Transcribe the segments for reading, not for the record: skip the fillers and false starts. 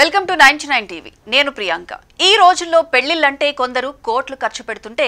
Welcome to 99 TV. నేను ప్రియాంక. ఈ రోజుల్లో పెళ్లిళ్లంటే కొందరు కోట్లు ఖర్చు పెడుతుంటే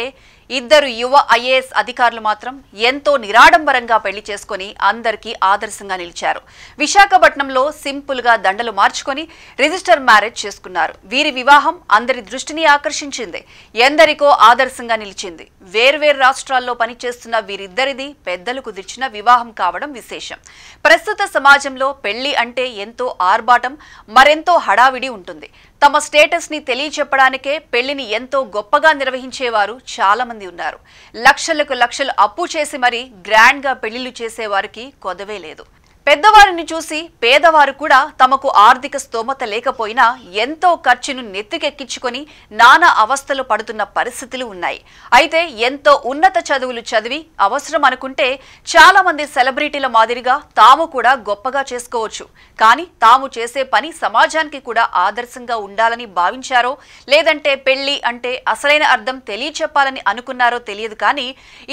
ఇద్దరు యువ ఐఏఎస్ అధికారులు మాత్రం ఎంతో నిరాడంబరంగా పెళ్లి చేసుకొని అందరికీ ఆదర్శంగా నిలిచారు. విశాఖపట్నంలో సింపుల్ గా దండలు మార్చుకొని రిజిస్టర్ మ్యారేజ్ చేసుకున్నారు. వీరి వివాహం అందరి దృష్టిని ఆకర్షించింది, ఎందరికో ఆదర్శంగా నిలిచింది. వేర్వేరు రాష్ట్రాల్లో పనిచేస్తున్న వీరిద్దరిది పెద్దలు కుదిర్చిన వివాహం కావడం విశేషం. ప్రస్తుత సమాజంలో పెళ్లి అంటే ఎంతో ఆర్భాటం, మరెంతో హడావిడి ఉంటుంది. తమ స్టేటస్ ని తెలియచెప్పడానికే పెళ్లిని ఎంతో గొప్పగా నిర్వహించేవారు చాలా మంది ఉన్నారు. లక్షలకు లక్షలు అప్పు చేసి మరీ గ్రాండ్ గా పెళ్లిళ్లు చేసేవారికి కొదవే లేదు. పెద్దవారిని చూసి పేదవారు కూడా తమకు ఆర్థిక స్తోమత లేకపోయినా ఎంతో ఖర్చును నెత్తికెక్కించుకొని నానా అవస్థలు పడుతున్న పరిస్థితులు ఉన్నాయి. అయితే ఎంతో ఉన్నత చదువులు చదివి అవసరం అనుకుంటే చాలా మంది సెలబ్రిటీల మాదిరిగా తాము కూడా గొప్పగా చేసుకోవచ్చు. కానీ తాము చేసే పని సమాజానికి కూడా ఆదర్శంగా ఉండాలని భావించారో లేదంటే పెళ్లి అంటే అసలైన అర్థం తెలియచెప్పాలని అనుకున్నారో తెలియదు. కానీ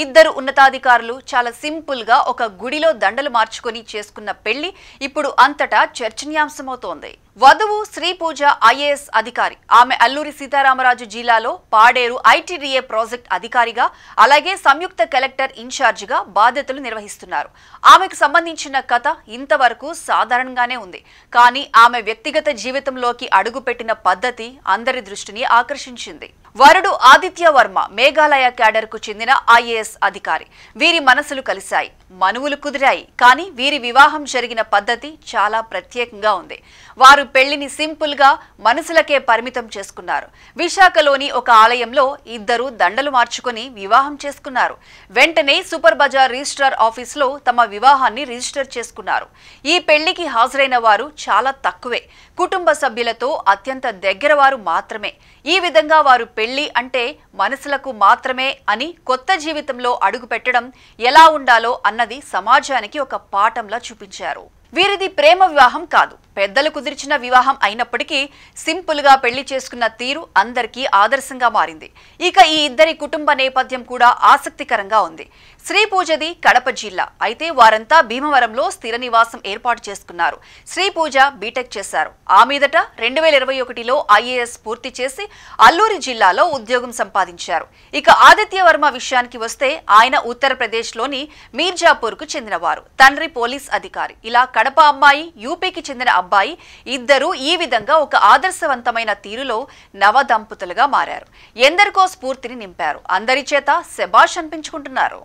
ఇద్దరు ఉన్నతాధికారులు చాలా సింపుల్ గా ఒక గుడిలో దండలు మార్చుకొని చేసుకున్న పెళ్లి ఇప్పుడు అంతటా చర్చనీయాంశమవుతోంది. వధువు శ్రీపూజ ఐఏఎస్ అధికారి. ఆమె అల్లూరి సీతారామరాజు జిల్లాలో పాడేరు ఐటీడీఏ ప్రాజెక్ట్ అధికారిగా, అలాగే సంయుక్త కలెక్టర్ ఇన్ఛార్జిగా బాధ్యతలు నిర్వహిస్తున్నారు. ఆమెకు సంబంధించిన కథ ఇంతవరకు సాధారణంగానే ఉంది. కానీ ఆమె వ్యక్తిగత జీవితంలోకి అడుగుపెట్టిన పద్ధతి అందరి దృష్టిని ఆకర్షించింది. వరుడు ఆదిత్య వర్మ మేఘాలయ క్యాడర్ కు చెందిన ఐఏఎస్ అధికారి. వీరి మనసులు కలిశాయి, మనువులు కుదిరాయి. కానీ వీరి వివాహం జరిగిన పద్ధతి చాలా ప్రత్యేకంగా ఉంది. వారు పెళ్లిని సింపుల్ గా మనసులకే పరిమితం చేసుకున్నారు. విశాఖలోని ఒక ఆలయంలో ఇద్దరు దండలు మార్చుకుని వివాహం చేసుకున్నారు. వెంటనే సూపర్ బజార్ రిజిస్ట్రార్ ఆఫీస్ లో తమ వివాహాన్ని రిజిస్టర్ చేసుకున్నారు. ఈ పెళ్లికి హాజరైన వారు చాలా తక్కువే, కుటుంబ సభ్యులతో అత్యంత దగ్గర వారు మాత్రమే. ఈ విధంగా వారు పెళ్లి అంటే మనసులకు మాత్రమే అని కొత్త జీవితంలో అడుగు పెట్టడం ఎలా ఉండాలో అన్నది సమాజానికి ఒక పాఠంలా చూపించారు. వీరిది ప్రేమ వివాహం కాదు, పెద్దలు కుదిర్చిన వివాహం అయినప్పటికీ సింపుల్ గా పెళ్లి చేసుకున్న తీరు అందరికీ ఆదర్శంగా మారింది. ఇక ఈ ఇద్దరి కుటుంబ నేపథ్యం కూడా ఆసక్తికరంగా ఉంది. శ్రీపూజది కడప జిల్లా అయితే వారంతా భీమవరంలో స్థిర నివాసం ఏర్పాటు చేసుకున్నారు. శ్రీపూజ బీటెక్ చేశారు. ఆ మీదట 2021లో ఐఏఎస్ పూర్తి చేసి అల్లూరి జిల్లాలో ఉద్యోగం సంపాదించారు. ఇక ఆదిత్య వర్మ విషయానికి వస్తే ఆయన ఉత్తరప్రదేశ్ లోని మీర్జాపూర్ కు చెందినవారు. తండ్రి పోలీస్ అధికారి. ఇలా కడప అమ్మాయి, యూపీకి చెందిన అబ్బాయి ఇద్దరు ఈ విధంగా ఒక ఆదర్శవంతమైన తీరులో నవ దంపతులుగా మారారు. ఎందరికో స్ఫూర్తిని నింపారు. అందరి చేత శభాష్ అనిపించుకుంటున్నారు.